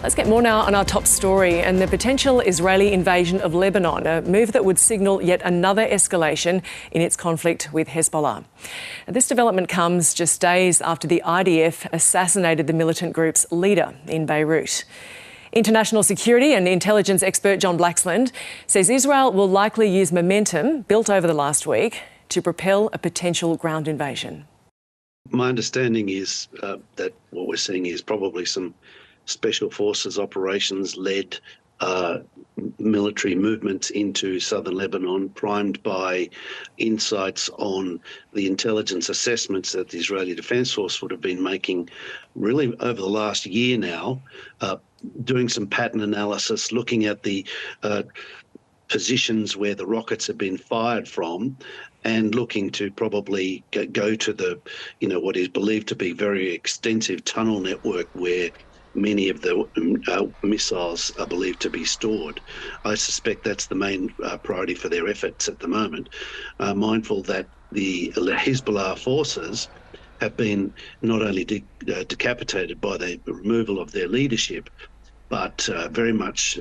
Let's get more now on our top story and the potential Israeli invasion of Lebanon, a move that would signal yet another escalation in its conflict with Hezbollah. This development comes just days after the IDF assassinated the militant group's leader in Beirut. International security and intelligence expert John Blaxland says Israel will likely use momentum built over the last week to propel a potential ground invasion. My understanding is that what we're seeing is probably some special forces operations led military movements into southern Lebanon, primed by insights on the intelligence assessments that the Israeli Defence Force would have been making really over the last year now, doing some pattern analysis, looking at the positions where the rockets have been fired from, and looking to probably go to the, what is believed to be very extensive tunnel network where many of the missiles are believed to be stored. I suspect that's the main priority for their efforts at the moment, mindful that the Hezbollah forces have been not only decapitated by the removal of their leadership, but very much,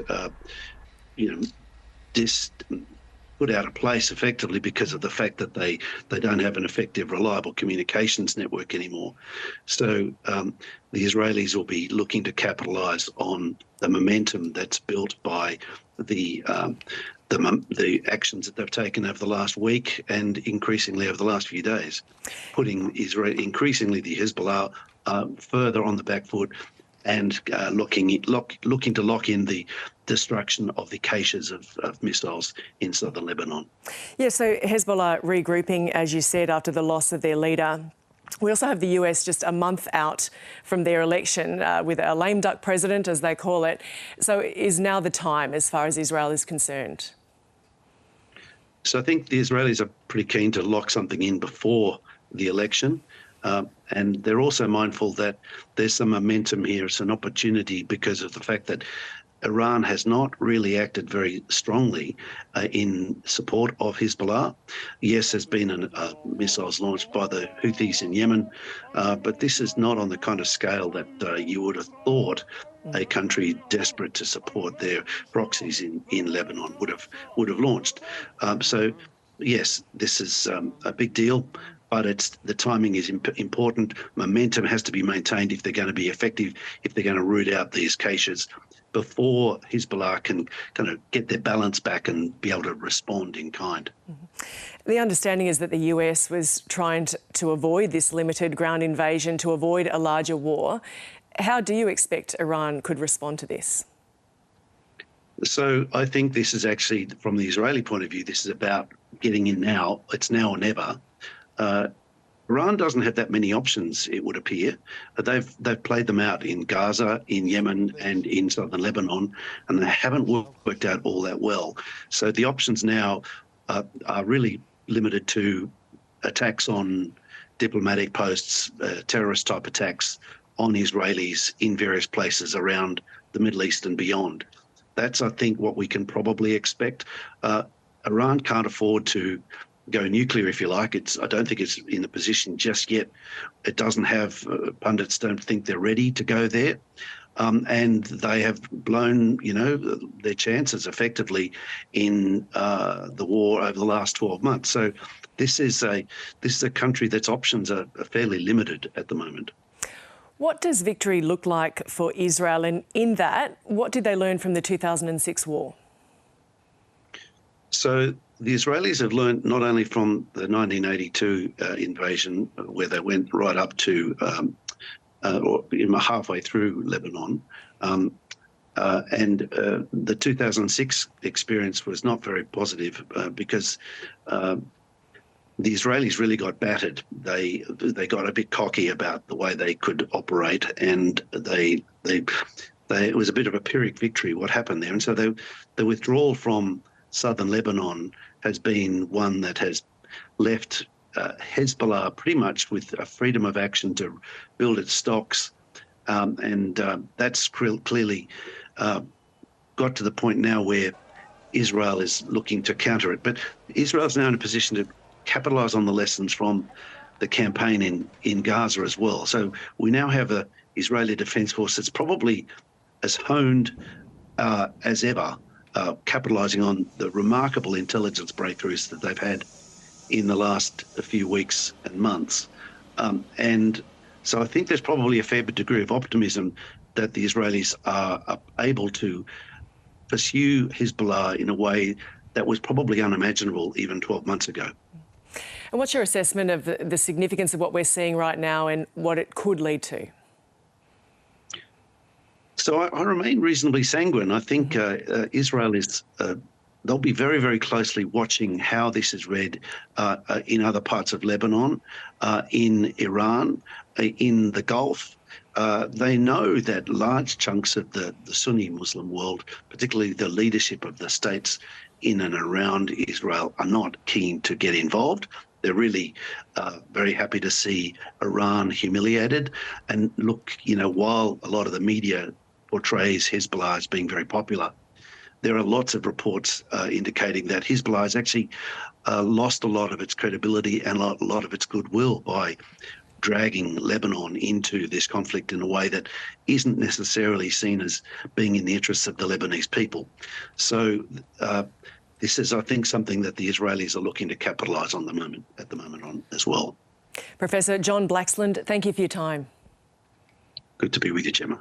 put out of place effectively because of the fact that they don't have an effective, reliable communications network anymore. So the Israelis will be looking to capitalise on the momentum that's built by the actions that they've taken over the last week and increasingly over the last few days, putting increasingly the Hezbollah further on the back foot and looking to lock in the destruction of the caches of missiles in southern Lebanon. Yeah, so Hezbollah regrouping, as you said, after the loss of their leader. We also have the US just a month out from their election with a lame duck president, as they call it. So is now the time as far as Israel is concerned? So I think the Israelis are pretty keen to lock something in before the election. And they're also mindful that there's some momentum here. It's an opportunity because of the fact that Iran has not really acted very strongly in support of Hezbollah. Yes, there's been missiles launched by the Houthis in Yemen, but this is not on the kind of scale that you would have thought a country desperate to support their proxies in Lebanon would have launched. So, yes, this is a big deal. But the timing is important. Momentum has to be maintained if they're going to be effective, if they're going to root out these caches before Hezbollah can kind of get their balance back and be able to respond in kind. Mm-hmm. The understanding is that the US was trying to avoid this limited ground invasion, to avoid a larger war. How do you expect Iran could respond to this? So I think this is actually, from the Israeli point of view, this is about getting in now. It's now or never. Iran doesn't have that many options, it would appear. They've played them out in Gaza, in Yemen and in southern Lebanon, and they haven't worked out all that well. So the options now are really limited to attacks on diplomatic posts, terrorist-type attacks on Israelis in various places around the Middle East and beyond. That's, I think, what we can probably expect. Iran can't afford to go nuclear, if you like. I don't think it's in a position just yet. It doesn't have, pundits don't think they're ready to go there. And they have blown, their chances effectively in the war over the last 12 months. So this is a country that's options are fairly limited at the moment. What does victory look like for Israel? And in that, what did they learn from the 2006 war? So the Israelis have learned not only from the 1982 invasion, where they went right up to halfway through Lebanon, and the 2006 experience was not very positive because the Israelis really got battered. They got a bit cocky about the way they could operate, and it was a bit of a Pyrrhic victory what happened there. And so the withdrawal from southern Lebanon has been one that has left Hezbollah pretty much with a freedom of action to build its stocks, and that's clearly got to the point now where Israel is looking to counter it. But Israel is now in a position to capitalise on the lessons from the campaign in Gaza as well. So we now have a Israeli Defence Force that's probably as honed as ever, capitalising on the remarkable intelligence breakthroughs that they've had in the last few weeks and months. And so I think there's probably a fair degree of optimism that the Israelis are able to pursue Hezbollah in a way that was probably unimaginable even 12 months ago. And what's your assessment of the significance of what we're seeing right now and what it could lead to? So I remain reasonably sanguine. I think Israel is, they'll be very, very closely watching how this is read in other parts of Lebanon, in Iran, in the Gulf. They know that large chunks of the Sunni Muslim world, particularly the leadership of the states in and around Israel, are not keen to get involved. They're really very happy to see Iran humiliated. And look, while a lot of the media portrays Hezbollah as being very popular, there are lots of reports indicating that Hezbollah has actually lost a lot of its credibility and a lot of its goodwill by dragging Lebanon into this conflict in a way that isn't necessarily seen as being in the interests of the Lebanese people. So this is, I think, something that the Israelis are looking to capitalise on at the moment on as well. Professor John Blaxland, thank you for your time. Good to be with you, Gemma.